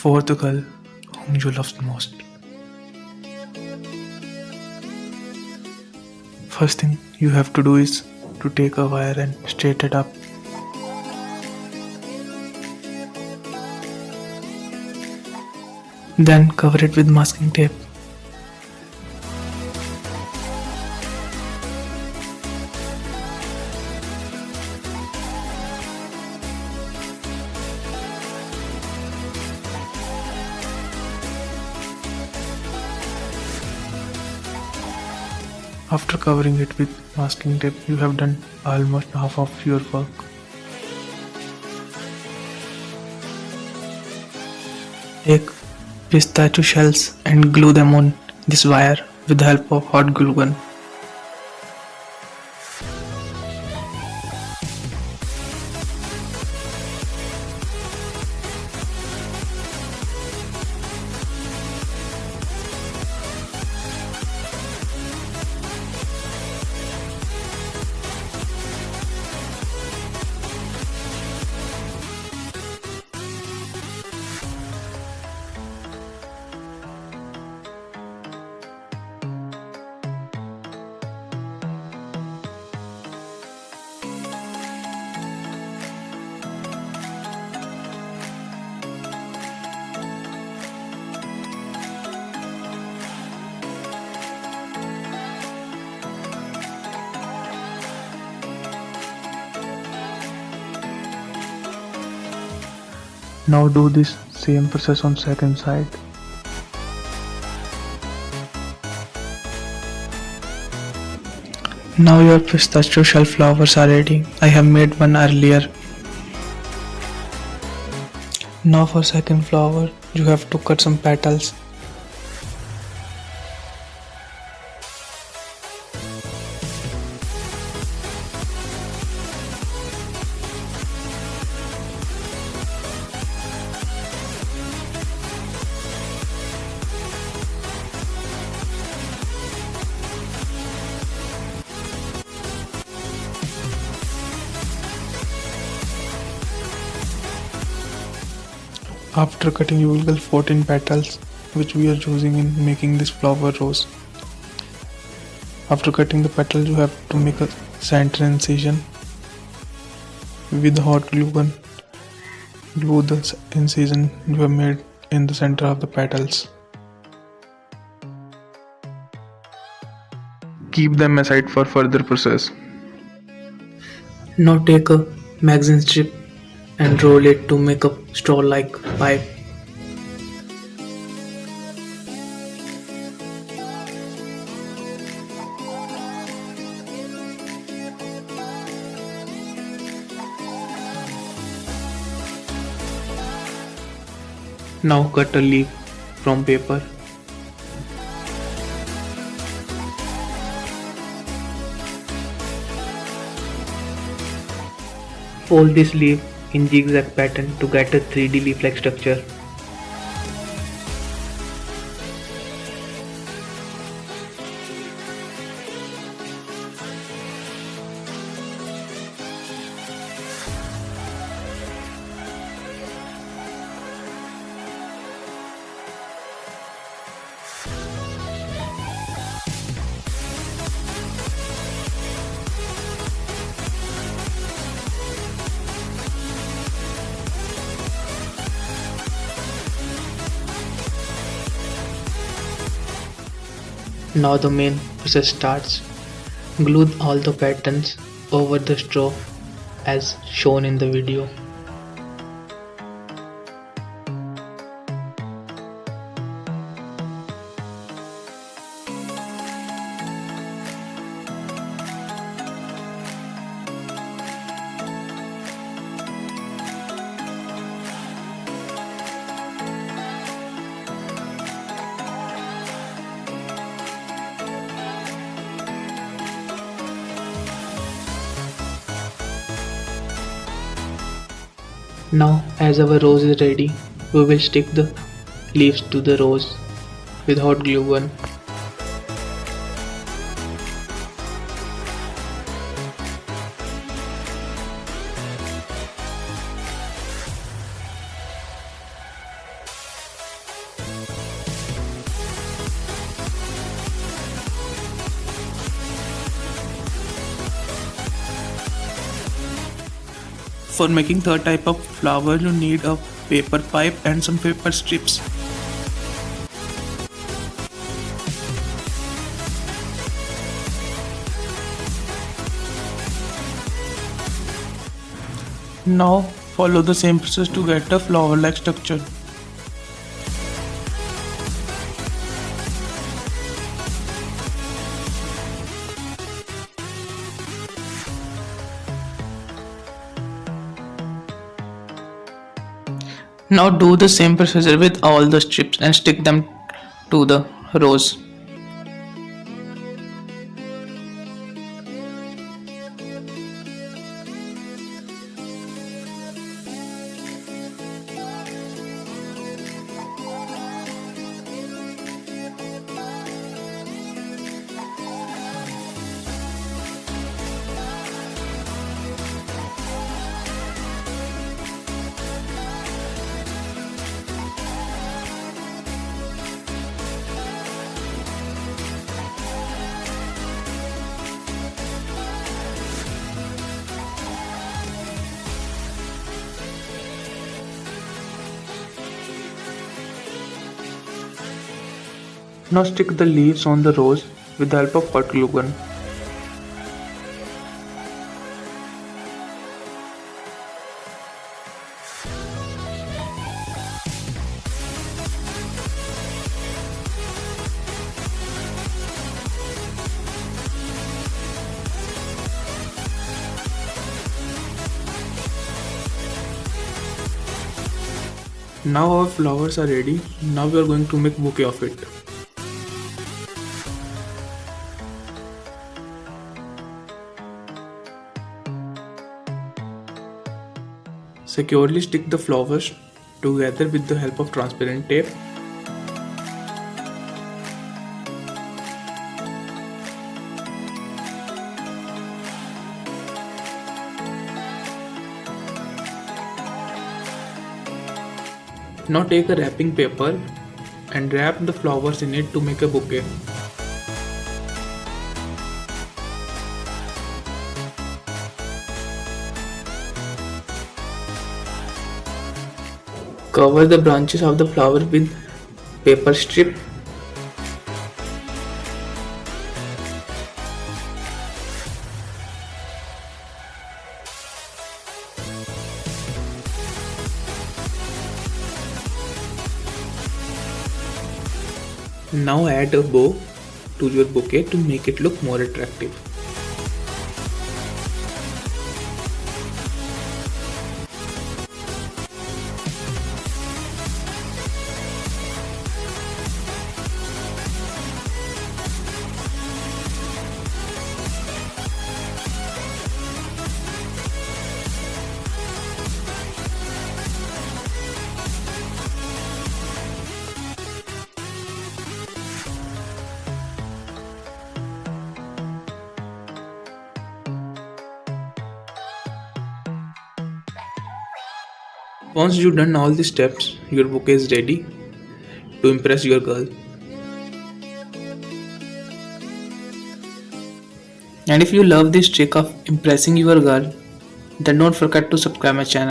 for the girl whom you love the most. First thing you have to do is to take a wire and straight it up. Then cover it with masking tape. After covering it with masking tape, you have done almost half of your work. Take pistachio shells and glue them on this wire with the help of hot glue gun. Now do this same process on second side. Now your pistachio shell flowers are ready. I have made one earlier. Now for second flower, you have to cut some petals. After cutting, you will get 14 petals, which we are using in making this flower rose. After cutting the petals, you have to make a center incision with hot glue gun. Glue the incision you have made in the center of the petals. Keep them aside for further process. Now take a magazine strip and roll it to make a straw-like pipe. Now cut a leaf from paper. Fold this leaf in zigzag pattern to get a 3D leaf-like structure. Now the main process starts. Glue all the patterns over the straw as shown in the video. Now as our rose is ready, we will stick the leaves to the rose with hot glue gun. For making third type of flower, you need a paper pipe and some paper strips. Now follow the same process to get a flower-like structure. Now do the same procedure with all the strips and stick them to the rose. Now stick the leaves on the rose with the help of hot glue gun. Now our flowers are ready. Now we are going to make bouquet of it. Securely stick the flowers together with the help of transparent tape. Now take a wrapping paper and wrap the flowers in it to make a bouquet. Cover the branches of the flower with paper strip. Now add a bow to your bouquet to make it look more attractive. Once you've done all the steps, your bouquet is ready to impress your girl. And if you love this trick of impressing your girl, then don't forget to subscribe my channel.